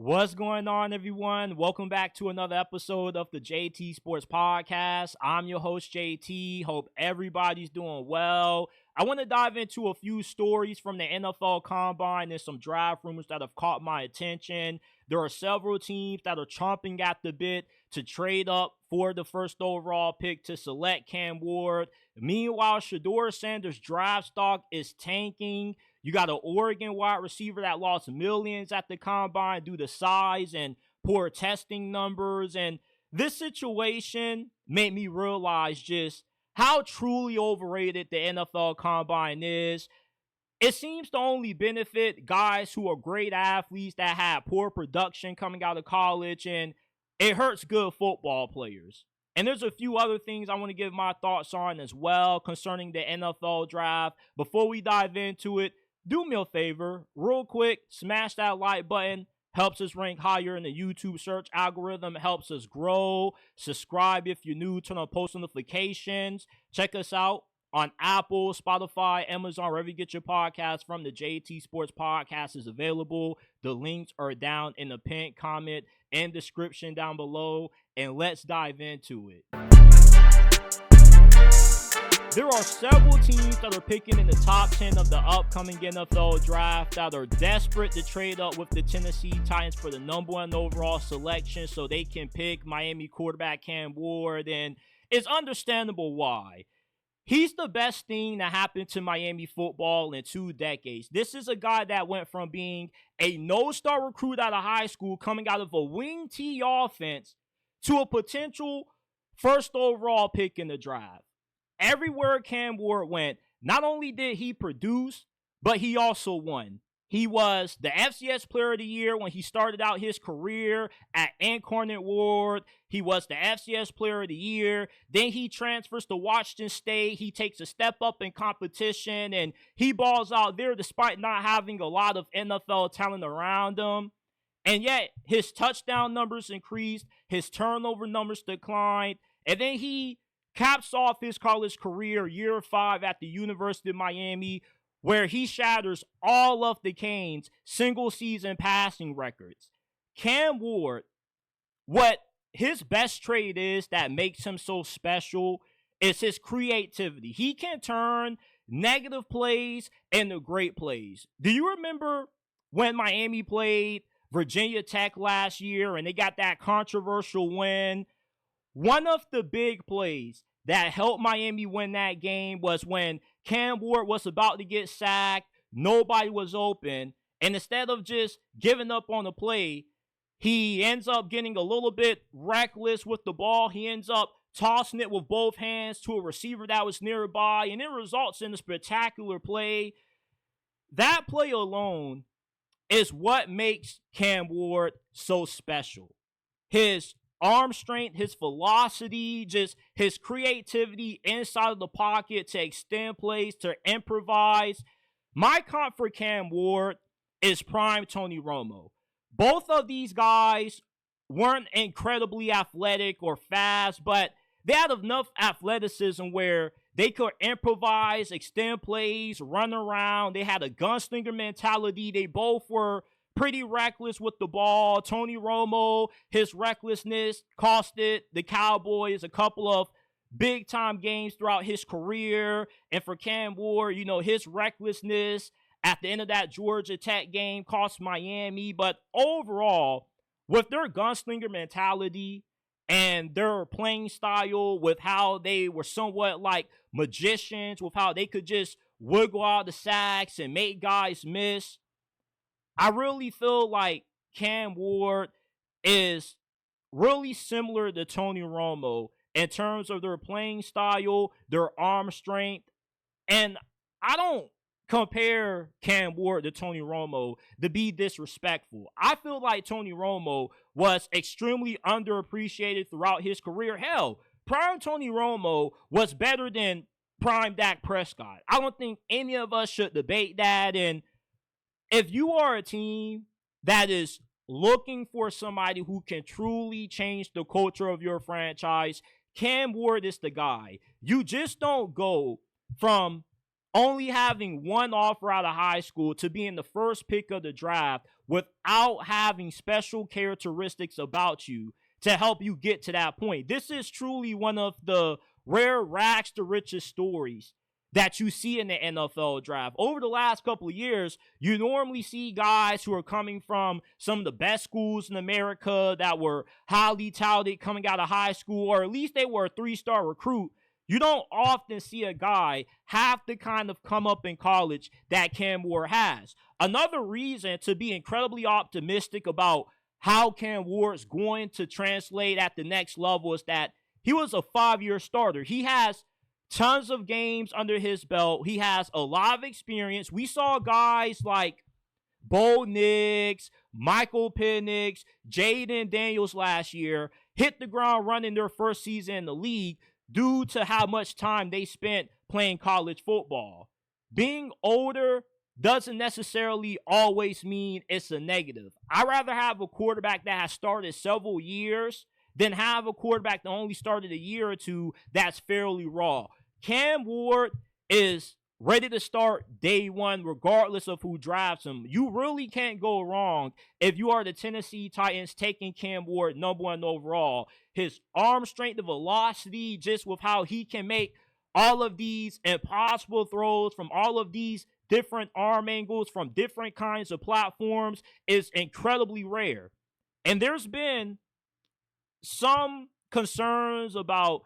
What's going on, everyone? Welcome back to another episode of the JT Sports Podcast. I'm your host, JT. Hope everybody's doing well. I want to dive into a few stories from the NFL Combine and some draft rumors that have caught my attention. There are several teams that are chomping at the bit to trade up for the first overall pick to select Cam Ward. Meanwhile, Shedeur Sanders' draft stock is tanking. You got an Oregon wide receiver that lost millions at the Combine due to size and poor testing numbers. And this situation made me realize just how truly overrated the NFL Combine is. It seems to only benefit guys who are great athletes that have poor production coming out of college, and it hurts good football players. And there's a few other things I want to give my thoughts on as well concerning the NFL draft. Before we dive into it, do me a favor, real quick, smash that like button. Helps us rank higher in the YouTube search algorithm. Helps us grow. Subscribe if you're new. Turn on post notifications. Check us out on Apple, Spotify, Amazon, wherever you get your podcast from. The JT Sports Podcast is available. The links are down in the pinned comment and description down below. And let's dive into it. There are several teams that are picking in the top 10 of the upcoming NFL draft that are desperate to trade up with the Tennessee Titans for the number one overall selection so they can pick Miami quarterback Cam Ward, and it's understandable why. He's the best thing that happened to Miami football in 2 decades. This is a guy that went from being a no-star recruit out of high school coming out of a wing T offense to a potential first overall pick in the draft. Everywhere Cam Ward went, not only did he produce, but he also won. He was the FCS Player of the Year when he started out his career at Incarnate Ward. He was the FCS Player of the Year. Then he transfers to Washington State. He takes a step up in competition, and he balls out there despite not having a lot of NFL talent around him. And yet, his touchdown numbers increased. His turnover numbers declined. And then he caps off his college career year 5 at the University of Miami, where he shatters all of the Canes' single-season passing records. Cam Ward, what his best trait is that makes him so special is his creativity. He can turn negative plays into great plays. Do you remember when Miami played Virginia Tech last year and they got that controversial win? One of the big plays that helped Miami win that game was when Cam Ward was about to get sacked, nobody was open, and instead of just giving up on the play, he ends up getting a little bit reckless with the ball. He ends up tossing it with both hands to a receiver that was nearby, and it results in a spectacular play. That play alone is what makes Cam Ward so special. His arm strength, his velocity, just his creativity inside of the pocket to extend plays, to improvise. My comp for Cam Ward is prime Tony Romo. Both of these guys weren't incredibly athletic or fast, but they had enough athleticism where they could improvise, extend plays, run around. They had a gunslinger mentality. They both were pretty reckless with the ball. Tony Romo, his recklessness costed the Cowboys a couple of big-time games throughout his career. And for Cam Ward, his recklessness at the end of that Georgia Tech game cost Miami. But overall, with their gunslinger mentality and their playing style, with how they were somewhat like magicians, with how they could just wiggle out the sacks and make guys miss, I really feel like Cam Ward is really similar to Tony Romo in terms of their playing style, their arm strength. And I don't compare Cam Ward to Tony Romo to be disrespectful. I feel like Tony Romo was extremely underappreciated throughout his career. Hell, prime Tony Romo was better than prime Dak Prescott. I don't think any of us should debate that. And if you are a team that is looking for somebody who can truly change the culture of your franchise, Cam Ward is the guy. You just don't go from only having one offer out of high school to being the first pick of the draft without having special characteristics about you to help you get to that point. This is truly one of the rare rags to riches stories that you see in the NFL draft. Over the last couple of years, you normally see guys who are coming from some of the best schools in America that were highly touted coming out of high school, or at least they were a 3-star recruit. You don't often see a guy have to kind of come up in college that Cam Ward has. Another reason to be incredibly optimistic about how Cam Ward's going to translate at the next level is that he was a 5-year starter. He has tons of games under his belt. He has a lot of experience. We saw guys like Bo Nix, Michael Penix, Jaden Daniels last year hit the ground running their first season in the league due to how much time they spent playing college football. Being older doesn't necessarily always mean it's a negative. I'd rather have a quarterback that has started several years than have a quarterback that only started a year or two that's fairly raw. Cam Ward is ready to start day one regardless of who drafts him. You really can't go wrong if you are the Tennessee Titans taking Cam Ward number 1 overall. His arm strength, the velocity, just with how he can make all of these impossible throws from all of these different arm angles from different kinds of platforms is incredibly rare. And there's been some concerns about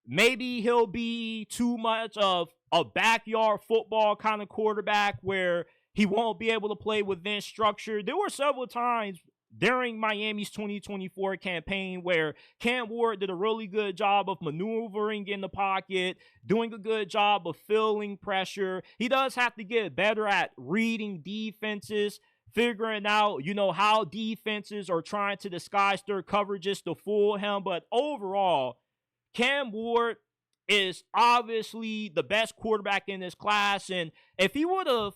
maybe he'll be too much of a backyard football kind of quarterback where he won't be able to play within structure. There were several times during Miami's 2024 campaign where Cam Ward did a really good job of maneuvering in the pocket, doing a good job of filling pressure. He does have to get better at reading defenses, figuring out, how defenses are trying to disguise their coverages to fool him. But overall, Cam Ward is obviously the best quarterback in this class. And if he would have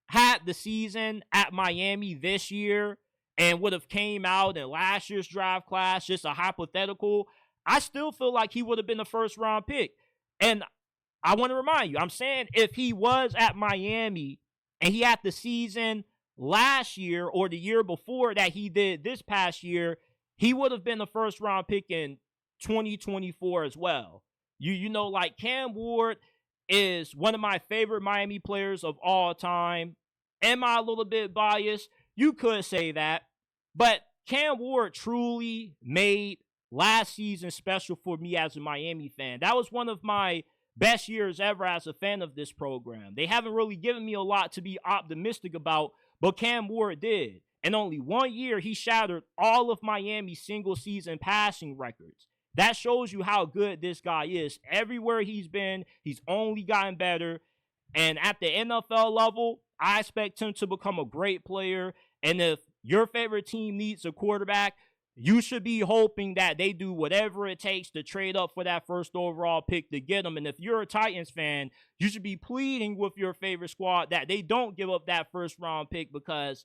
had the season at Miami this year and would have came out in last year's draft class, just a hypothetical, I still feel like he would have been the first round pick. And I want to remind you, I'm saying if he was at Miami and he had the season last year or the year before that he did this past year, he would have been the first round pick in 2024 as well. Like Cam Ward is one of my favorite Miami players of all time. Am I a little bit biased? You could say that. But Cam Ward truly made last season special for me as a Miami fan. That was one of my best years ever as a fan of this program. They haven't really given me a lot to be optimistic about, but Cam Ward did. In only 1 year, he shattered all of Miami's single-season passing records. That shows you how good this guy is. Everywhere he's been, he's only gotten better. And at the NFL level, I expect him to become a great player. And if your favorite team needs a quarterback, you should be hoping that they do whatever it takes to trade up for that first overall pick to get him. And if you're a Titans fan, you should be pleading with your favorite squad that they don't give up that first round pick because,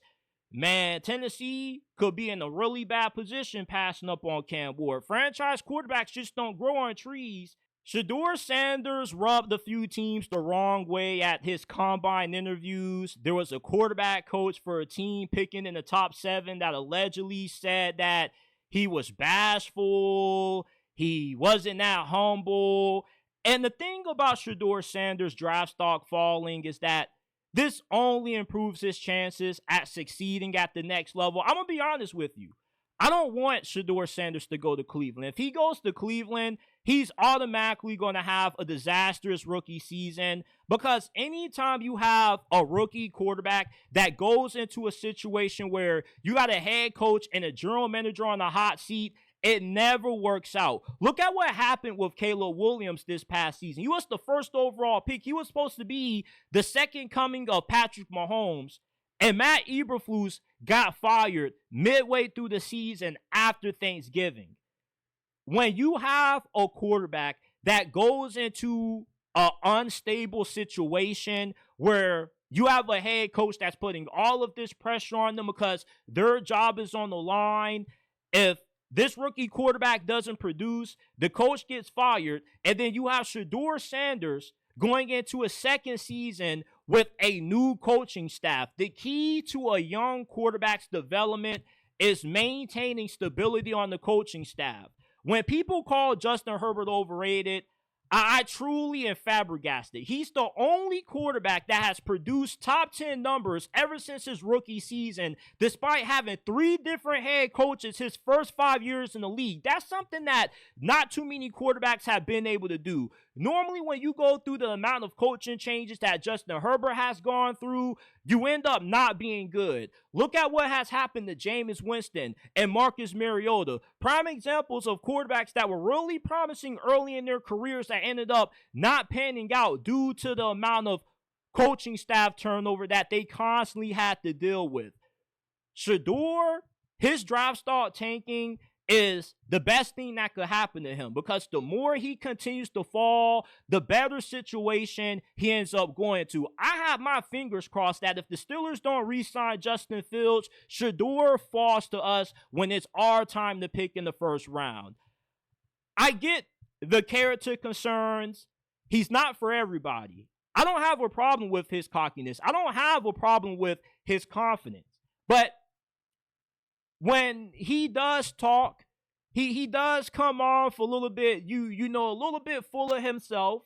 man, Tennessee could be in a really bad position passing up on Cam Ward. Franchise quarterbacks just don't grow on trees. Shedeur Sanders rubbed a few teams the wrong way at his combine interviews. There was a quarterback coach for a team picking in the top 7 that allegedly said that he was bashful, he wasn't that humble. And the thing about Shedeur Sanders' draft stock falling is that this only improves his chances at succeeding at the next level. I'm going to be honest with you. I don't want Shedeur Sanders to go to Cleveland. If he goes to Cleveland, he's automatically going to have a disastrous rookie season because anytime you have a rookie quarterback that goes into a situation where you got a head coach and a general manager on the hot seat, it never works out. Look at what happened with Caleb Williams this past season. He was the first overall pick. He was supposed to be the second coming of Patrick Mahomes. And Matt Eberflus got fired midway through the season after Thanksgiving. When you have a quarterback that goes into an unstable situation where you have a head coach that's putting all of this pressure on them because their job is on the line, if this rookie quarterback doesn't produce, the coach gets fired, and then you have Shedeur Sanders going into a second season with a new coaching staff. The key to a young quarterback's development is maintaining stability on the coaching staff. When people call Justin Herbert overrated, I truly am flabbergasted. He's the only quarterback that has produced top 10 numbers ever since his rookie season, despite having 3 different head coaches his first 5 years in the league. That's something that not too many quarterbacks have been able to do. Normally, when you go through the amount of coaching changes that Justin Herbert has gone through, you end up not being good. Look at what has happened to Jameis Winston and Marcus Mariota. Prime examples of quarterbacks that were really promising early in their careers that ended up not panning out due to the amount of coaching staff turnover that they constantly had to deal with. Sheduer, his draft stock tanking is the best thing that could happen to him, because the more he continues to fall, the better situation he ends up going to. I have my fingers crossed that if the Steelers don't re-sign Justin Fields, Sheduer falls to us when it's our time to pick in the first round. I get the character concerns. He's not for everybody. I don't have a problem with his cockiness. I don't have a problem with his confidence. But when he does talk, he does come off a little bit, you know, a little bit full of himself.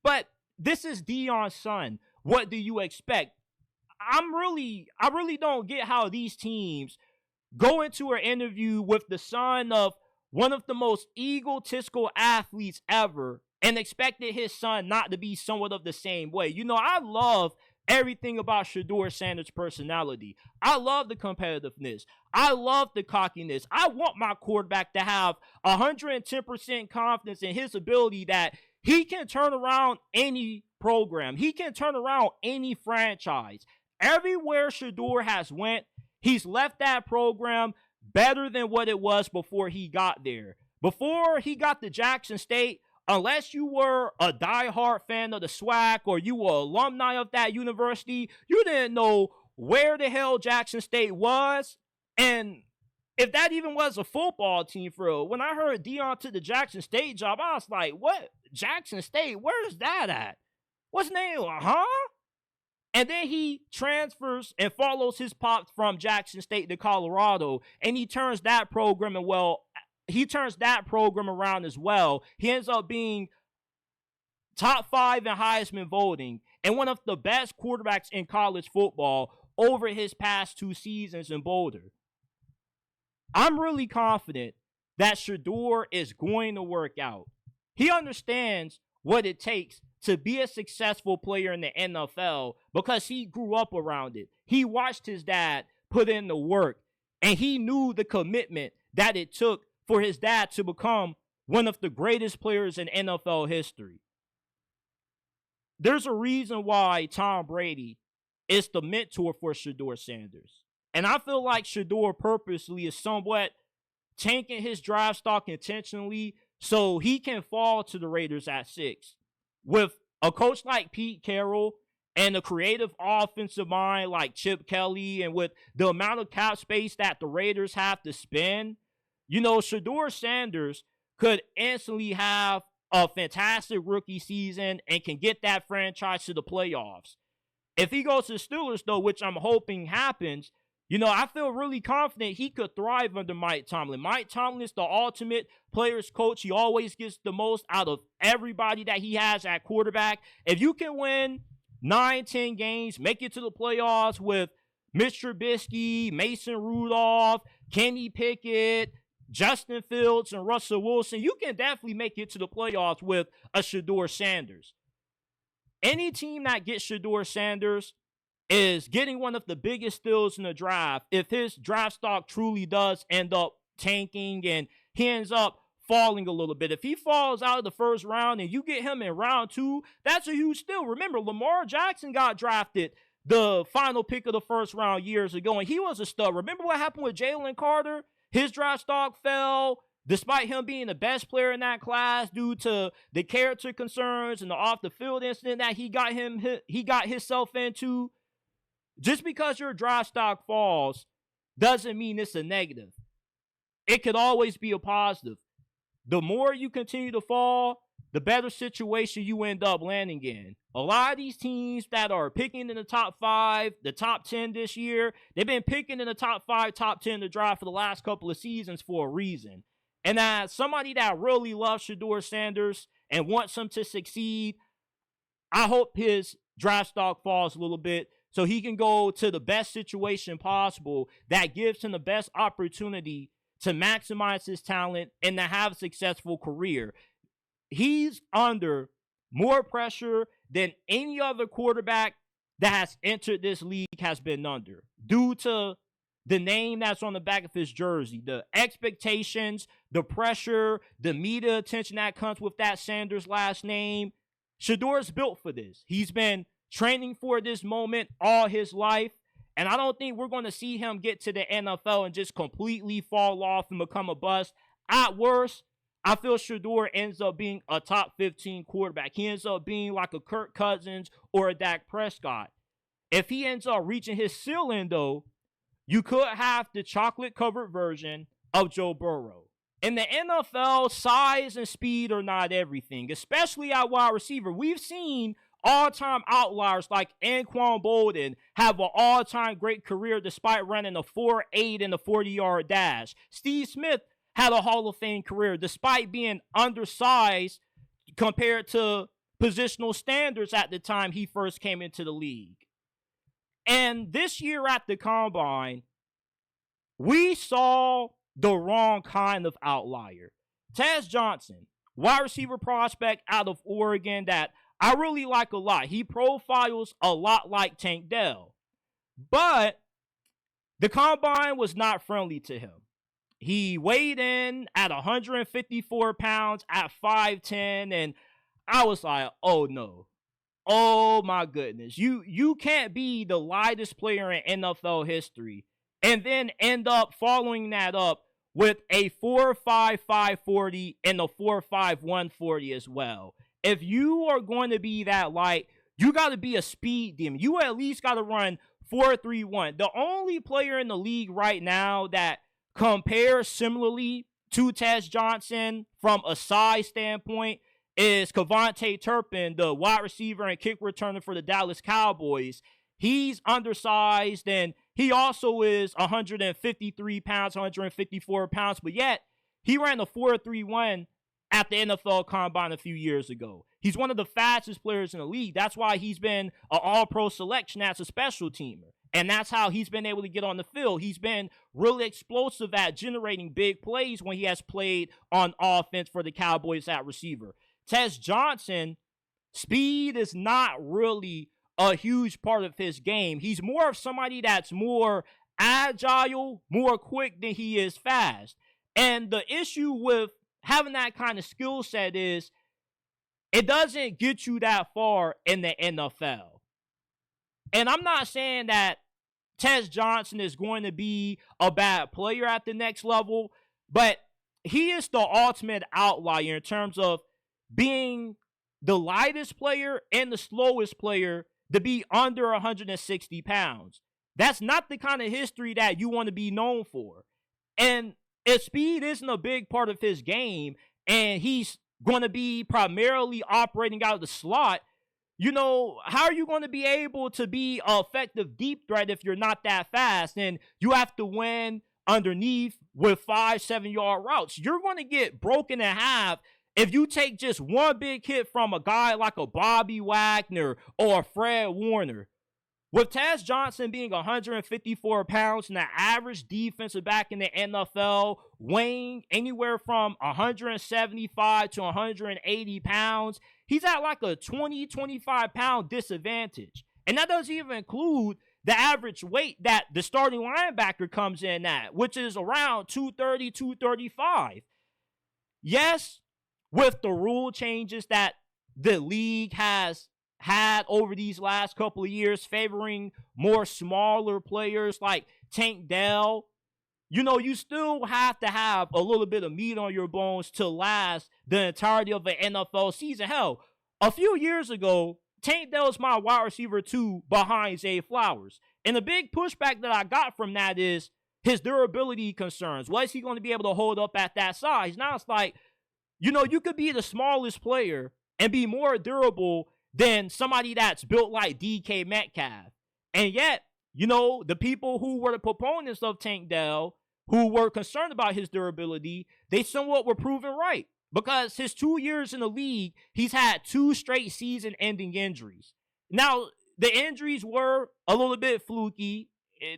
But this is Deion's son. What do you expect? I really don't get how these teams go into an interview with the son of one of the most egotistical athletes ever and expected his son not to be somewhat of the same way. You know, I love everything about Shedeur Sanders' personality. I love the competitiveness. I love the cockiness. I want my quarterback to have 110% confidence in his ability that he can turn around any program. He can turn around any franchise. Everywhere Sheduer has went, he's left that program better than what it was before he got there. Before he got to Jackson State, unless you were a diehard fan of the SWAC or you were alumni of that university, you didn't know where the hell Jackson State was. And if that even was a football team for real, when I heard Deion took the Jackson State job, I was like, what? Jackson State? Where's that at? What's the name? Huh? And then he transfers and follows his pops from Jackson State to Colorado, and he turns that program around as well. He ends up being top 5 in Heisman voting and one of the best quarterbacks in college football over his past 2 seasons in Boulder. I'm really confident that Sheduer is going to work out. He understands what it takes to be a successful player in the NFL because he grew up around it. He watched his dad put in the work, and he knew the commitment that it took for his dad to become one of the greatest players in NFL history. There's a reason why Tom Brady is the mentor for Shedeur Sanders. And I feel like Sheduer purposely is somewhat tanking his draft stock intentionally so he can fall to the Raiders at 6. With a coach like Pete Carroll and a creative offensive mind like Chip Kelly, and with the amount of cap space that the Raiders have to spend, you know, Shedeur Sanders could instantly have a fantastic rookie season and can get that franchise to the playoffs. If he goes to the Steelers, though, which I'm hoping happens, you know, I feel really confident he could thrive under Mike Tomlin. Mike Tomlin is the ultimate players coach. He always gets the most out of everybody that he has at quarterback. If you can win 9-10 games, make it to the playoffs with Mitch Trubisky, Mason Rudolph, Kenny Pickett, Justin Fields, and Russell Wilson, you can definitely make it to the playoffs with a Shedeur Sanders. Any team that gets Shedeur Sanders is getting one of the biggest steals in the draft if his draft stock truly does end up tanking and he ends up falling a little bit. If he falls out of the first round and you get him in round 2, that's a huge steal. Remember, Lamar Jackson got drafted the final pick of the first round years ago, and he was a stud. Remember what happened with Jalen Carter? His draft stock fell despite him being the best player in that class due to the character concerns and the off-the-field incident that he got himself into. Just because your draft stock falls doesn't mean it's a negative. It could always be a positive. The more you continue to fall, the better situation you end up landing in. A lot of these teams that are picking in the top 5, the top 10 this year, they've been picking in the top 5, top 10 in the draft for the last couple of seasons for a reason. And as somebody that really loves Shedeur Sanders and wants him to succeed, I hope his draft stock falls a little bit so he can go to the best situation possible that gives him the best opportunity to maximize his talent and to have a successful career. He's under more pressure than any other quarterback that has entered this league has been under, due to the name that's on the back of his jersey, the expectations, the pressure, the media attention that comes with that Sanders last name. Shedeur's built for this. He's been training for this moment all his life, and I don't think we're going to see him get to the NFL and just completely fall off and become a bust. At worst, I feel Sheduer ends up being a top 15 quarterback. He ends up being like a Kirk Cousins or a Dak Prescott. If he ends up reaching his ceiling, though, you could have the chocolate-covered version of Joe Burrow. In the NFL, size and speed are not everything, especially at wide receiver. We've seen all-time outliers like Anquan Bolden have an all-time great career despite running a 4.8 in the 40-yard dash. Steve Smith had a Hall of Fame career despite being undersized compared to positional standards at the time he first came into the league. And this year at the Combine, we saw the wrong kind of outlier. Tez Johnson, wide receiver prospect out of Oregon that I really like a lot. He profiles a lot like Tank Dell. But the Combine was not friendly to him. He weighed in at 154 pounds at 5'10", and I was like, oh no. Oh my goodness. You can't be the lightest player in NFL history and then end up following that up with a 4.5 540 and a 4.5 140 as well. If you are going to be that light, you got to be a speed demon. You at least got to run 4.31. The only player in the league right now that compares similarly to Tez Johnson from a size standpoint is Kevontae Turpin, the wide receiver and kick returner for the Dallas Cowboys. He's undersized, and he also is 153 pounds, 154 pounds, but yet he ran a 4.31 at the NFL Combine a few years ago. He's one of the fastest players in the league. That's why he's been an all-pro selection as a special teamer, and that's how he's been able to get on the field. He's been really explosive at generating big plays when he has played on offense for the Cowboys at receiver. Tez Johnson, speed is not really a huge part of his game. He's more of somebody that's more agile, more quick than he is fast. And the issue with having that kind of skill set is it doesn't get you that far in the NFL. And I'm not saying that Tez Johnson is going to be a bad player at the next level, but he is the ultimate outlier in terms of being the lightest player and the slowest player to be under 160 pounds. That's not the kind of history that you want to be known for. And if speed isn't a big part of his game and he's going to be primarily operating out of the slot, you know, how are you going to be able to be an effective deep threat if you're not that fast and you have to win underneath with 5-7 yard routes? You're going to get broken in half if you take just one big hit from a guy like a Bobby Wagner or a Fred Warner. With Tez Johnson being 154 pounds and the average defensive back in the NFL weighing anywhere from 175 to 180 pounds, he's at like a 20-25 pound disadvantage. And that doesn't even include the average weight that the starting linebacker comes in at, which is around 230, 235. Yes, with the rule changes that the league has had over these last couple of years, favoring more smaller players like Tank Dell, you know, you still have to have a little bit of meat on your bones to last the entirety of an NFL season. Hell, a few years ago, Tank Dell is my wide receiver 2 behind Zay Flowers. And the big pushback that I got from that is his durability concerns. Was he going to be able to hold up at that size? Now it's like, You could be the smallest player and be more durable than somebody that's built like DK Metcalf. And yet, the people who were the proponents of Tank Dell, who were concerned about his durability, they somewhat were proven right. Because his 2 years in the league, he's had 2 straight season-ending injuries. Now, the injuries were a little bit fluky.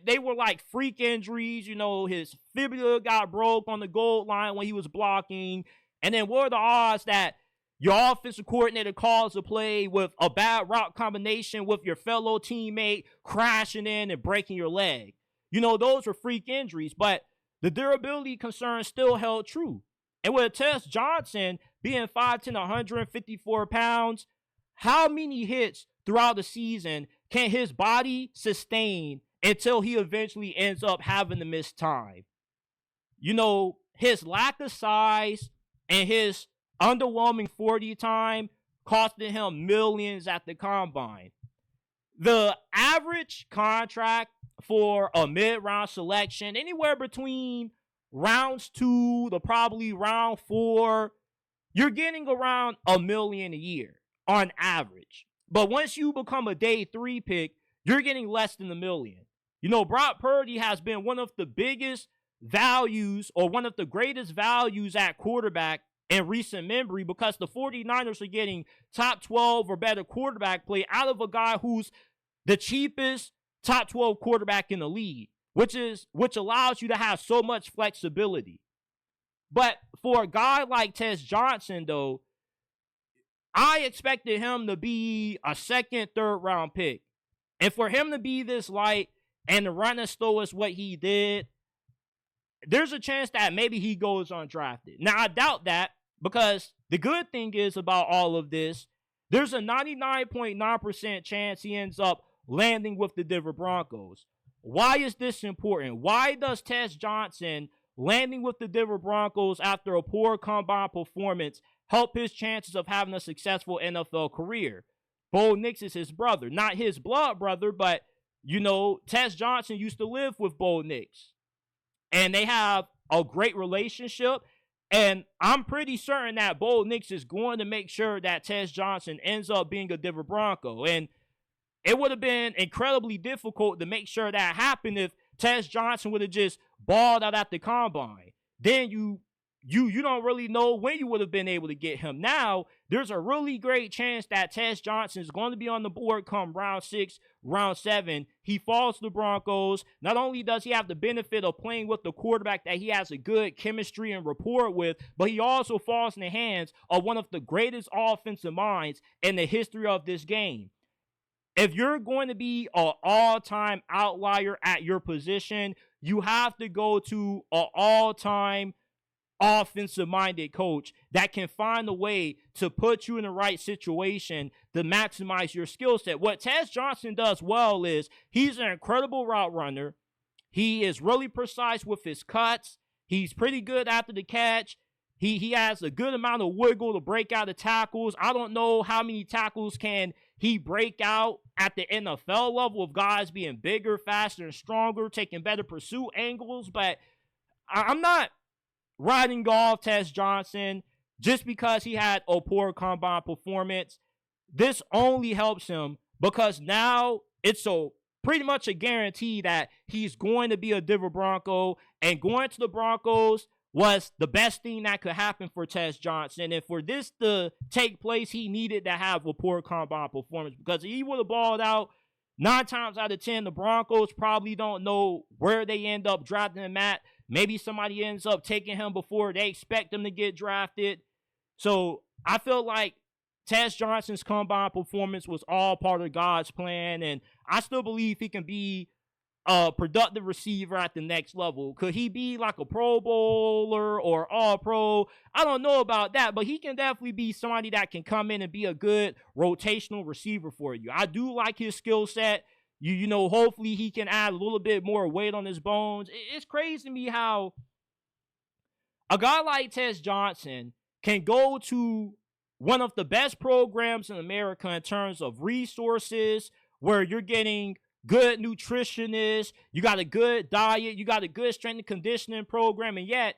They were like freak injuries. His fibula got broke on the goal line when he was blocking. And then what are the odds that your offensive coordinator calls a play with a bad route combination with your fellow teammate crashing in and breaking your leg? Those were freak injuries, but the durability concerns still held true. And with Tez Johnson being 5'10", 154 pounds, how many hits throughout the season can his body sustain until he eventually ends up having to miss time? His lack of size and his underwhelming 40 time costing him millions at the combine. The average contract for a mid-round selection, anywhere between rounds 2 to probably round 4, you're getting around $1 million a year on average. But once you become a day 3 pick, you're getting less than $1 million. Brock Purdy has been one of the biggest values or one of the greatest values at quarterback in recent memory because the 49ers are getting top 12 or better quarterback play out of a guy who's the cheapest top 12 quarterback in the league, which allows you to have so much flexibility. But for a guy like Tez Johnson, though, I expected him to be a second, third round pick. And for him to be this light and to run as slow as what he did, there's a chance that maybe he goes undrafted. Now, I doubt that because the good thing is about all of this, there's a 99.9% chance he ends up landing with the Denver Broncos. Why is this important? Why does Tez Johnson landing with the Denver Broncos after a poor combine performance help his chances of having a successful NFL career? Bo Nix is his brother. Not his blood brother, but, Tez Johnson used to live with Bo Nix. And they have a great relationship. And I'm pretty certain that Bo Nix is going to make sure that Tez Johnson ends up being a Denver Bronco. And it would have been incredibly difficult to make sure that happened if Tez Johnson would have just balled out at the combine. Then you don't really know when you would have been able to get him. Now, there's a really great chance that Tez Johnson is going to be on the board come round 6, round 7. He falls to the Broncos. Not only does he have the benefit of playing with the quarterback that he has a good chemistry and rapport with, but he also falls in the hands of one of the greatest offensive minds in the history of this game. If you're going to be an all-time outlier at your position, you have to go to an all-time offensive-minded coach that can find a way to put you in the right situation to maximize your skill set. What Tez Johnson does well is he's an incredible route runner. He is really precise with his cuts. He's pretty good after the catch. He has a good amount of wiggle to break out of tackles. I don't know how many tackles can he break out at the NFL level of guys being bigger, faster, and stronger, taking better pursuit angles, but I'm not writing off Tez Johnson just because he had a poor combine performance. This only helps him because now it's pretty much a guarantee that he's going to be a Denver Bronco, and going to the Broncos was the best thing that could happen for Tez Johnson. And for this to take place, he needed to have a poor combine performance because he would have balled out 9 times out of 10. The Broncos probably don't know where they end up drafting him at. Maybe somebody ends up taking him before they expect him to get drafted. So I feel like Tez Johnson's combine performance was all part of God's plan, and I still believe he can be a productive receiver at the next level. Could he be like a Pro Bowler or All-Pro? I don't know about that, but he can definitely be somebody that can come in and be a good rotational receiver for you. I do like his skill set. Hopefully he can add a little bit more weight on his bones. It's crazy to me how a guy like Tez Johnson can go to one of the best programs in America in terms of resources, where you're getting good nutritionists, you got a good diet, you got a good strength and conditioning program, and yet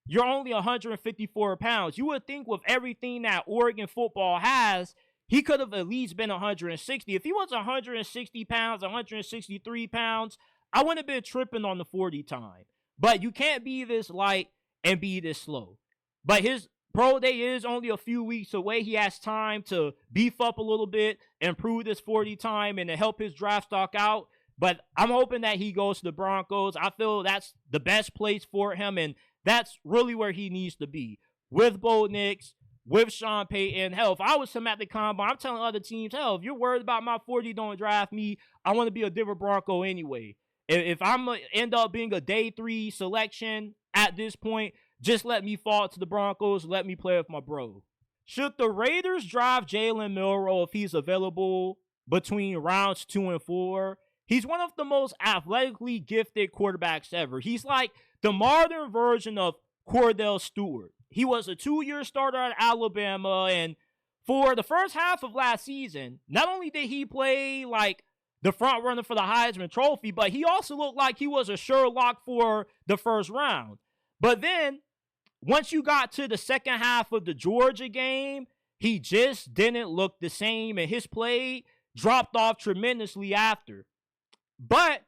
you're only 154 pounds. You would think with everything that Oregon football has, he could have at least been 160. If he was 160 pounds, 163 pounds, I wouldn't have been tripping on the 40 time. But you can't be this light and be this slow. But his pro day is only a few weeks away. He has time to beef up a little bit, improve this 40 time, and to help his draft stock out. But I'm hoping that he goes to the Broncos. I feel that's the best place for him, and that's really where he needs to be. With Bo Nix, with Sean Payton. Hell, if I was him at the combine, I'm telling other teams, hell, if you're worried about my 40, don't draft me. I want to be a Denver Bronco anyway. If I'm going to end up being a day 3 selection at this point, just let me fall to the Broncos. Let me play with my bro. Should the Raiders draft Jalen Milroe if he's available between rounds 2 and 4? He's one of the most athletically gifted quarterbacks ever. He's like the modern version of Cordell Stewart. He was a 2-year starter at Alabama, and for the first half of last season, not only did he play like the front runner for the Heisman Trophy, but he also looked like he was a sure lock for the first round. But then, once you got to the second half of the Georgia game, he just didn't look the same, and his play dropped off tremendously after. But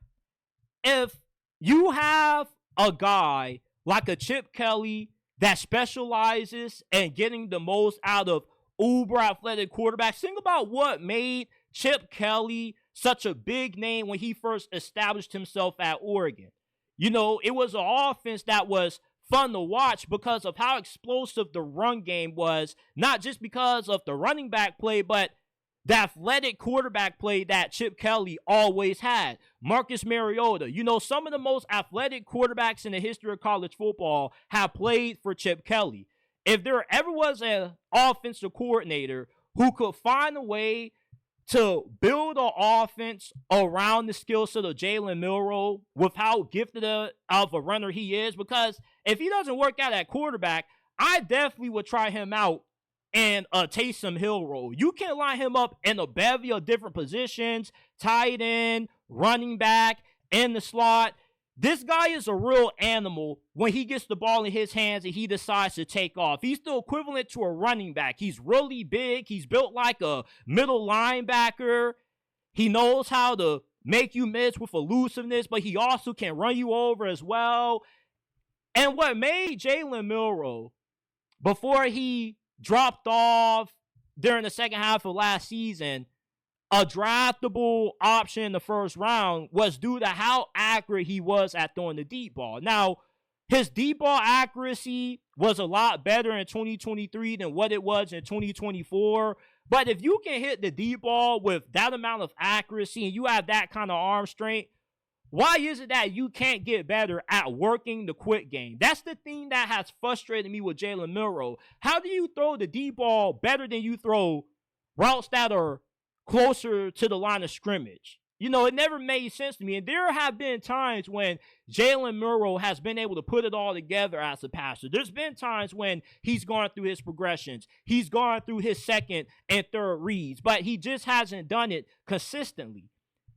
if you have a guy like a Chip Kelly that specializes in getting the most out of uber athletic quarterbacks, think about what made Chip Kelly such a big name when he first established himself at Oregon. You know, it was an offense that was fun to watch because of how explosive the run game was, not just because of the running back play, but the athletic quarterback play that Chip Kelly always had. Marcus Mariota, you know, some of the most athletic quarterbacks in the history of college football have played for Chip Kelly. If there ever was an offensive coordinator who could find a way to build an offense around the skill set of Jalen Milroe with how gifted of a runner he is, because if he doesn't work out at quarterback, I definitely would try him out and Taysom Hill role. You can line him up in a bevy of different positions, tight end, running back, in the slot. This guy is a real animal when he gets the ball in his hands and he decides to take off. He's the equivalent to a running back. He's really big. He's built like a middle linebacker. He knows how to make you miss with elusiveness, but he also can run you over as well. And what made Jalen Milroe, before he dropped off during the second half of last season, a draftable option in the first round, was due to how accurate he was at throwing the deep ball. Now, his deep ball accuracy was a lot better in 2023 than what it was in 2024. But if you can hit the deep ball with that amount of accuracy and you have that kind of arm strength, why is it that you can't get better at working the quick game? That's the thing that has frustrated me with Jalen Milroe. How do you throw the deep ball better than you throw routes that are closer to the line of scrimmage? You know, it never made sense to me. And there have been times when Jalen Milroe has been able to put it all together as a passer. There's been times when he's gone through his progressions. He's gone through his second and third reads, but he just hasn't done it consistently.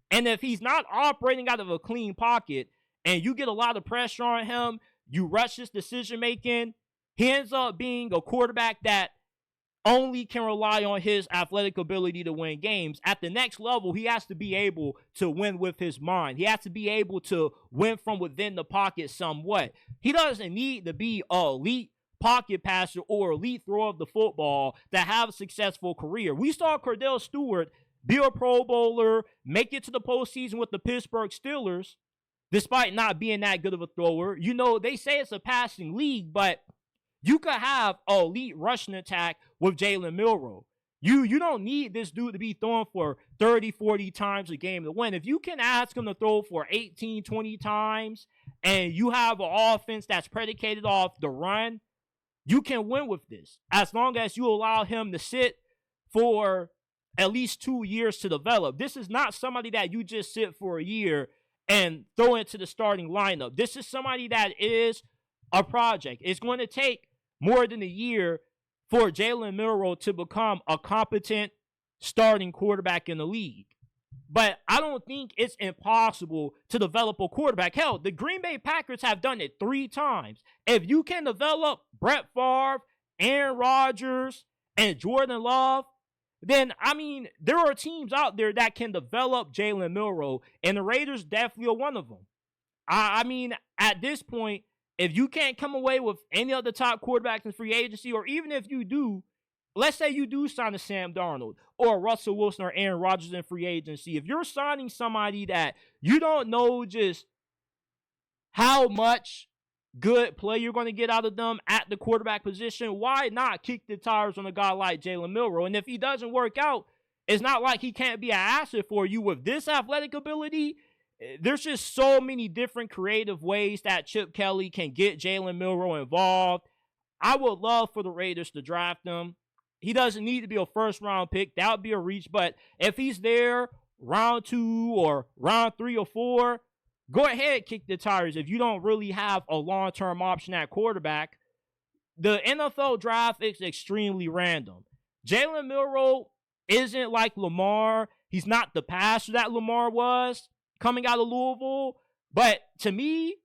And if he's not operating out of a clean pocket and you get a lot of pressure on him, you rush his decision making, he ends up being a quarterback that only can rely on his athletic ability to win games. At the next level, he has to be able to win with his mind. He has to be able to win from within the pocket somewhat. He doesn't need to be an elite pocket passer or elite thrower of the football to have a successful career. We saw Cordell Stewart be a Pro Bowler, make it to the postseason with the Pittsburgh Steelers, despite not being that good of a thrower. You know, they say it's a passing league, but you could have an elite rushing attack with Jalen Milroe. You don't need this dude to be throwing for 30, 40 times a game to win. If you can ask him to throw for 18, 20 times, and you have an offense that's predicated off the run, you can win with this. As long as you allow him to sit for at least 2 years to develop. This is not somebody that you just sit for a year and throw into the starting lineup. This is somebody that is a project. It's going to take more than a year for Jalen Milroe to become a competent starting quarterback in the league. But I don't think it's impossible to develop a quarterback. Hell, the Green Bay Packers have done it 3 times. If you can develop Brett Favre, Aaron Rodgers, and Jordan Love, then, I mean, there are teams out there that can develop Jalen Milroe, and the Raiders definitely are one of them. I mean, at this point, if you can't come away with any of the top quarterbacks in free agency, or even if you do, let's say you do sign a Sam Darnold or Russell Wilson or Aaron Rodgers in free agency, if you're signing somebody that you don't know just how much good play you're going to get out of them at the quarterback position, why not kick the tires on a guy like Jalen Milroe? And if he doesn't work out, it's not like he can't be an asset for you with this athletic ability. There's just so many different creative ways that Chip Kelly can get Jalen Milroe involved. I would love for the Raiders to draft him. He doesn't need to be a first-round pick. That would be a reach. But if he's there round 2 or round 3 or 4, go ahead, kick the tires. If you don't really have a long-term option at quarterback, the NFL draft is extremely random. Jalen Milroe isn't like Lamar. He's not the passer that Lamar was coming out of Louisville. But to me,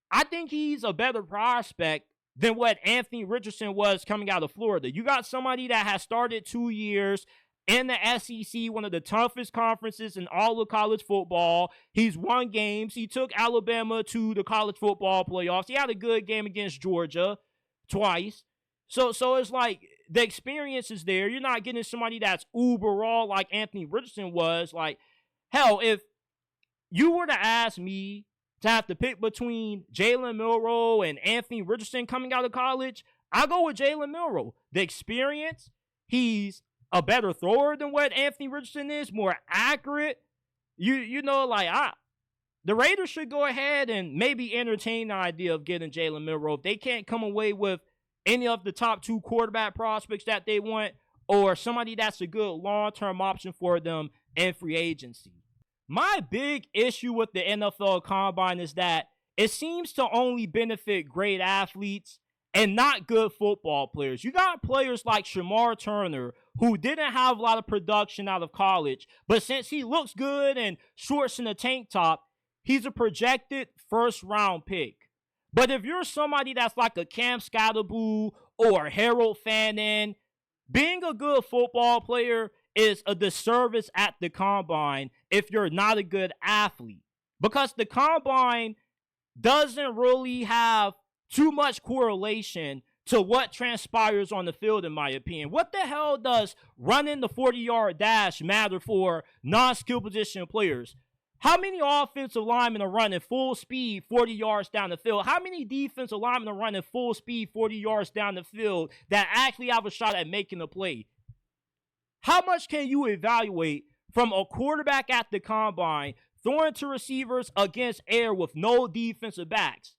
I think he's a better prospect than what Anthony Richardson was coming out of Florida. You got somebody that has started 2 years in the SEC, one of the toughest conferences in all of college football. He's won games. He took Alabama to the college football playoffs. He had a good game against Georgia twice. So it's like the experience is there. You're not getting somebody that's uber raw like Anthony Richardson was. Like, hell, if you were to ask me to have to pick between Jalen Milroe and Anthony Richardson coming out of college, I go with Jalen Milroe. The experience, he's a better thrower than what Anthony Richardson is, more accurate. The Raiders should go ahead and maybe entertain the idea of getting Jalen Milroe. If they can't come away with any of the top 2 quarterback prospects that they want, or somebody that's a good long-term option for them in free agency. My big issue with the NFL Combine is that it seems to only benefit great athletes and not good football players. You got players like Shamar Turner, who didn't have a lot of production out of college, but since he looks good and shorts in a tank top, he's a projected first-round pick. But if you're somebody that's like a Cam Scatterboo or Harold Fannin, being a good football player is a disservice at the Combine if you're not a good athlete. Because the Combine doesn't really have too much correlation to what transpires on the field, in my opinion. What the hell does running the 40-yard dash matter for non-skill position players? How many offensive linemen are running full speed 40 yards down the field? How many defensive linemen are running full speed 40 yards down the field that actually have a shot at making a play? How much can you evaluate from a quarterback at the Combine throwing to receivers against air with no defensive backs?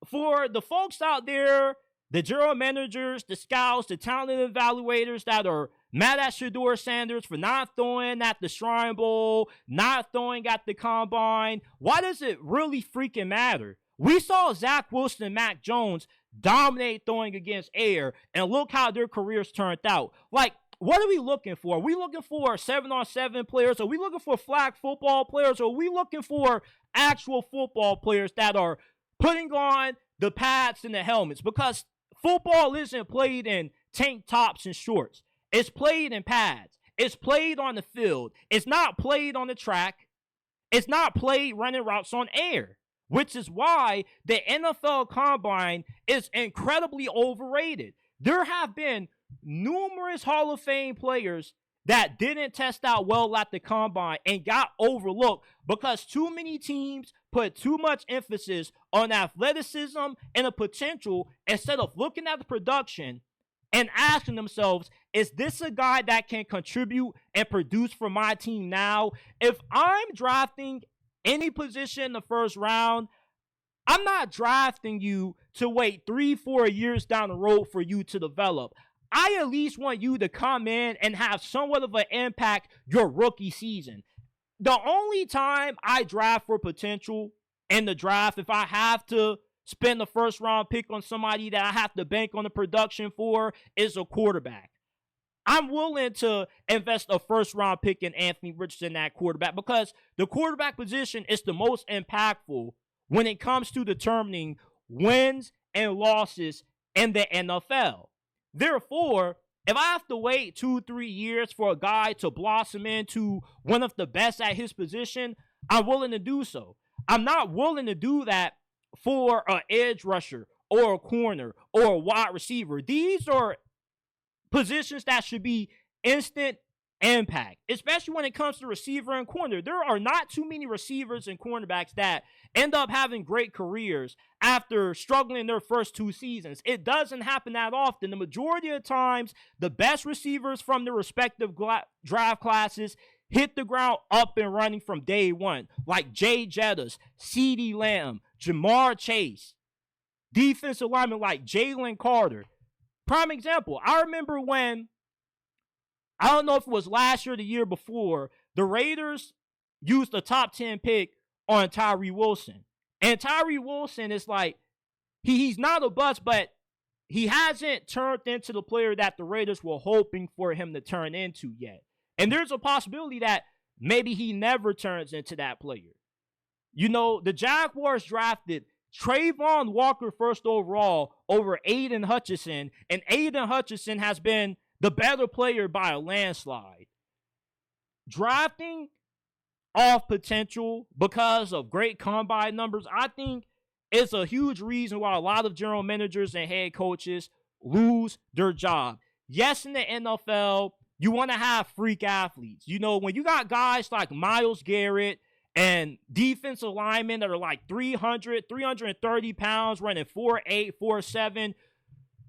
For the folks out there, the general managers, the scouts, the talent evaluators that are mad at Shedeur Sanders for not throwing at the Shrine Bowl, not throwing at the Combine, why does it really freaking matter? We saw Zach Wilson and Mac Jones dominate throwing against air, and look how their careers turned out. Like, what are we looking for? Are we looking for 7-on-7 players? Are we looking for flag football players? Or are we looking for actual football players that are putting on the pads and the helmets? Because football isn't played in tank tops and shorts. It's played in pads. It's played on the field. It's not played on the track. It's not played running routes on air, which is why the NFL Combine is incredibly overrated. There have been numerous Hall of Fame players that didn't test out well at the Combine and got overlooked because too many teams put too much emphasis on athleticism and the potential instead of looking at the production and asking themselves, is this a guy that can contribute and produce for my team now? If I'm drafting any position in the first round, I'm not drafting you to wait 3-4 years down the road for you to develop. I at least want you to come in and have somewhat of an impact your rookie season. The only time I draft for potential in the draft, if I have to spend the first round pick on somebody that I have to bank on the production for, is a quarterback. I'm willing to invest a first-round pick in Anthony Richardson at quarterback because the quarterback position is the most impactful when it comes to determining wins and losses in the NFL. Therefore, if I have to wait 2-3 years for a guy to blossom into one of the best at his position, I'm willing to do so. I'm not willing to do that for an edge rusher or a corner or a wide receiver. These are positions that should be instant impact, especially when it comes to receiver and corner. There are not too many receivers and cornerbacks that end up having great careers after struggling their first 2 seasons. It doesn't happen that often. The majority of times, the best receivers from their respective draft classes hit the ground up and running from day one, like Jay Jettas, CeeDee Lamb, Jamar Chase, defensive linemen like Jalen Carter. Prime example, I remember when, I don't know if it was last year or the year before, the Raiders used a top 10 pick on Tyree Wilson. And Tyree Wilson is like, he's not a bust, but he hasn't turned into the player that the Raiders were hoping for him to turn into yet. And there's a possibility that maybe he never turns into that player. You know, the Jaguars drafted Trayvon Walker first overall over Aiden Hutchinson, and Aiden Hutchinson has been the better player by a landslide. Drafting off potential because of great combine numbers, I think, is a huge reason why a lot of general managers and head coaches lose their job. Yes, in the NFL, you want to have freak athletes. You know, when you got guys like Myles Garrett and defensive linemen that are like 300, 330 pounds, running 4'8", 4'7",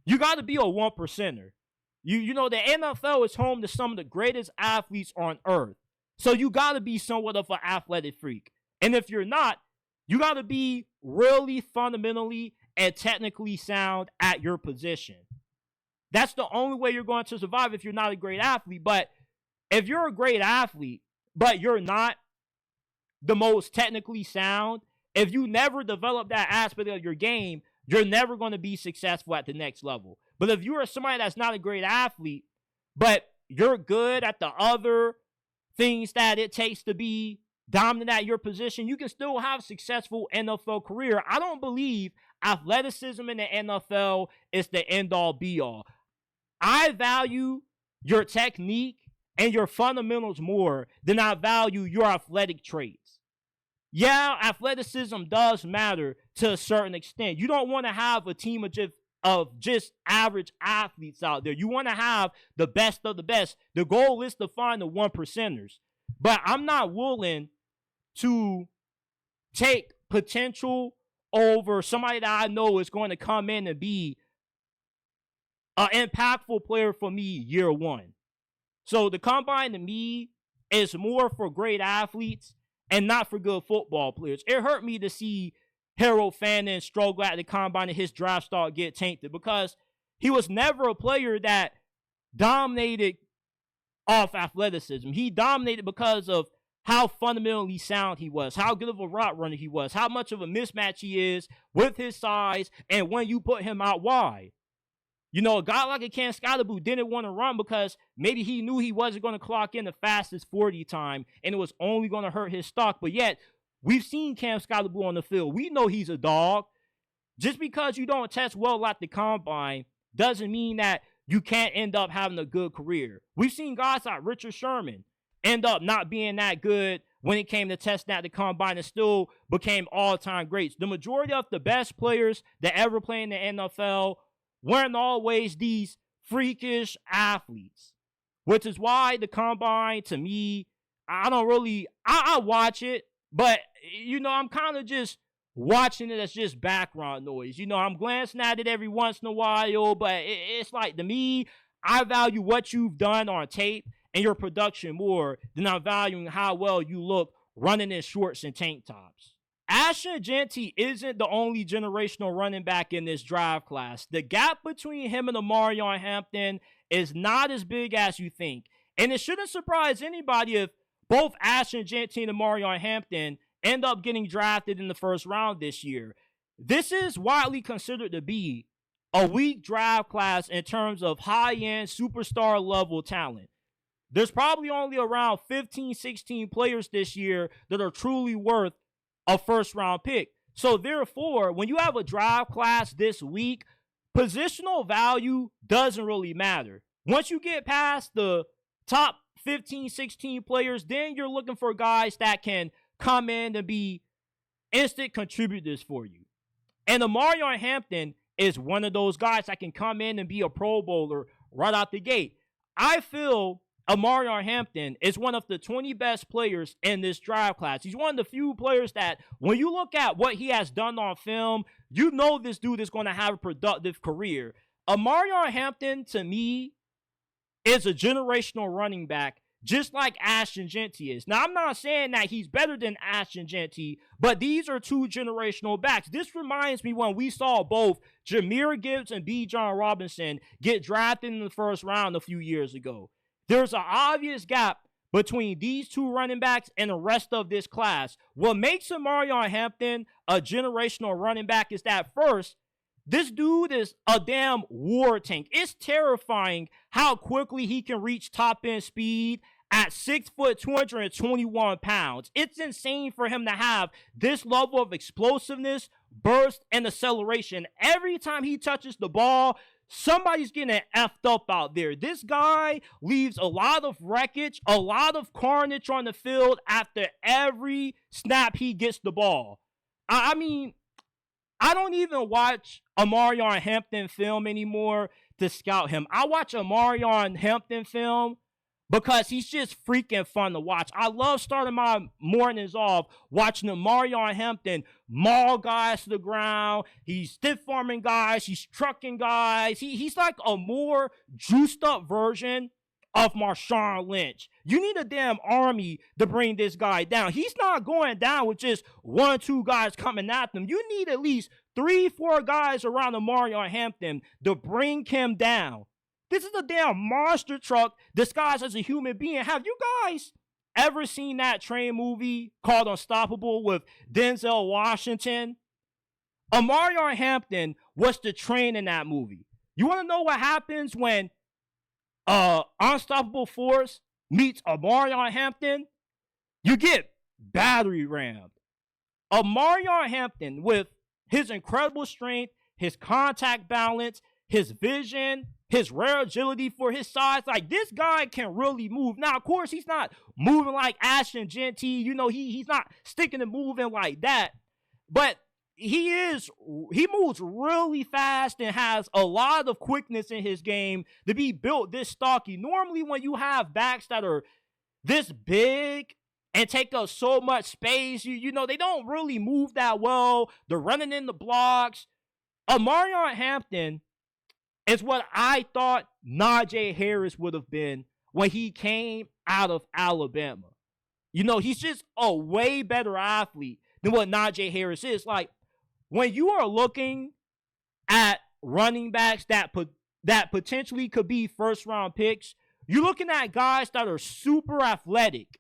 you got to be a 1%er. You know, the NFL is home to some of the greatest athletes on earth. So you got to be somewhat of an athletic freak. And if you're not, you got to be really fundamentally and technically sound at your position. That's the only way you're going to survive if you're not a great athlete. But if you're a great athlete, but you're not the most technically sound, if you never develop that aspect of your game, you're never going to be successful at the next level. But if you're somebody that's not a great athlete, but you're good at the other things that it takes to be dominant at your position, you can still have a successful NFL career. I don't believe athleticism in the NFL is the end-all, be-all. I value your technique and your fundamentals more than I value your athletic traits. Yeah, athleticism does matter to a certain extent. You don't want to have a team of just average athletes out there. You want to have the best of the best. The goal is to find the 1%ers. But I'm not willing to take potential over somebody that I know is going to come in and be an impactful player for me year one. So the combine to me is more for great athletes and not for good football players. It hurt me to see Harold Fannin struggle at the combine and his draft stock get tainted because he was never a player that dominated off athleticism. He dominated because of how fundamentally sound he was, how good of a route runner he was, how much of a mismatch he is with his size and when you put him out wide. You know, a guy like a Cam Scottaboo didn't want to run because maybe he knew he wasn't going to clock in the fastest 40 time and it was only going to hurt his stock. But yet, we've seen Cam Scottaboo on the field. We know he's a dog. Just because you don't test well at the combine doesn't mean that you can't end up having a good career. We've seen guys like Richard Sherman end up not being that good when it came to testing at the combine and still became all-time greats. The majority of the best players that ever play in the NFL weren't always these freakish athletes, which is why the combine, to me, I watch it, but, you know, I'm kind of just watching it as just background noise. You know, I'm glancing at it every once in a while, but it's like, to me, I value what you've done on tape and your production more than I'm valuing how well you look running in shorts and tank tops. Ashton Jeanty isn't the only generational running back in this draft class. The gap between him and Omarion Hampton is not as big as you think. And it shouldn't surprise anybody if both Ashton Jeanty and Omarion Hampton end up getting drafted in the first round this year. This is widely considered to be a weak draft class in terms of high-end superstar level talent. There's probably only around 15, 16 players this year that are truly worth a first-round pick. So therefore, when you have a draft class this weak, positional value doesn't really matter. Once you get past the top 15, 16 players, then you're looking for guys that can come in and be instant contributors for you. And Omarion Hampton is one of those guys that can come in and be a Pro Bowler right out the gate. I feel Omarion Hampton is one of the 20 best players in this draft class. He's one of the few players that, when you look at what he has done on film, you know this dude is going to have a productive career. Omarion Hampton, to me, is a generational running back, just like Ashton Jeanty is. Now, I'm not saying that he's better than Ashton Jeanty, but these are two generational backs. This reminds me when we saw both Jahmyr Gibbs and Bijan Robinson get drafted in the first round a few years ago. There's an obvious gap between these two running backs and the rest of this class. What makes Omarion Hampton a generational running back is that, first, this dude is a damn war tank. It's terrifying how quickly he can reach top-end speed at 6 foot, 221 pounds. It's insane for him to have this level of explosiveness, burst, and acceleration. Every time he touches the ball, somebody's getting effed up out there. This guy leaves a lot of wreckage, a lot of carnage on the field after every snap he gets the ball. I mean, I don't even watch Omarion Hampton film anymore to scout him. I watch Omarion Hampton film because he's just freaking fun to watch. I love starting my mornings off watching Omarion Hampton maul guys to the ground. He's stiff-arming guys. He's trucking guys. He's like a more juiced-up version of Marshawn Lynch. You need a damn army to bring this guy down. He's not going down with just 1 or 2 guys coming at them. You need at least 3, 4 guys around Omarion Hampton to bring him down. This is a damn monster truck disguised as a human being. Have you guys ever seen that train movie called Unstoppable with Denzel Washington? Omarion Hampton was the train in that movie. You want to know what happens when Unstoppable Force meets Omarion Hampton? You get battery rammed. Omarion Hampton, with his incredible strength, his contact balance, his vision, his rare agility for his size, like, this guy can really move. Now, of course, he's not moving like Ashton Jeanty. You know, he's not sticking and moving like that. But he moves really fast and has a lot of quickness in his game to be built this stocky. Normally, when you have backs that are this big and take up so much space, you know, they don't really move that well. They're running in the blocks. Omarion Hampton is what I thought Najee Harris would have been when he came out of Alabama. You know, he's just a way better athlete than what Najee Harris is. Like, when you are looking at running backs that potentially could be first-round picks, you're looking at guys that are super athletic,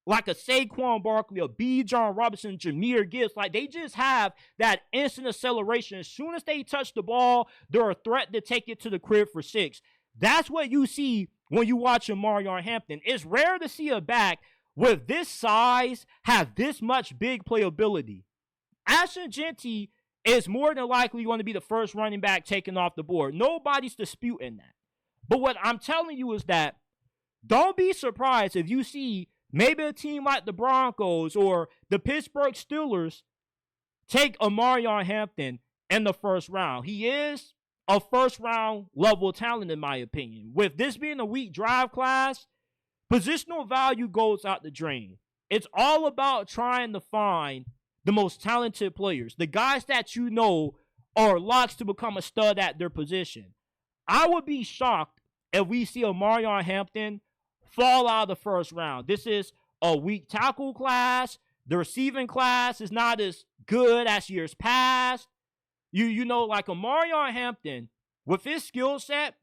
like a Saquon Barkley, a Bijan Robinson, Jahmyr Gibbs. Like, they just have that instant acceleration. As soon as they touch the ball, they're a threat to take it to the crib for 6. That's what you see when you watch Omarion Hampton. It's rare to see a back with this size have this much big playability. Ashton Jeanty is more than likely going to be the first running back taken off the board. Nobody's disputing that. But what I'm telling you is that don't be surprised if you see maybe a team like the Broncos or the Pittsburgh Steelers take Omarion Hampton in the first round. He is a first-round level talent, in my opinion. With this being a weak draft class, positional value goes out the drain. It's all about trying to find the most talented players, the guys that you know are locks to become a stud at their position. I would be shocked if we see Omarion Hampton fall out of the first round. This is a weak tackle class. The receiving class is not as good as years past. You know, like Omarion Hampton, with his skill set,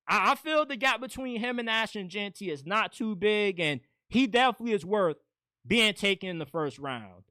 I feel the gap between him and Ashton Jeanty is not too big, and he definitely is worth being taken in the first round.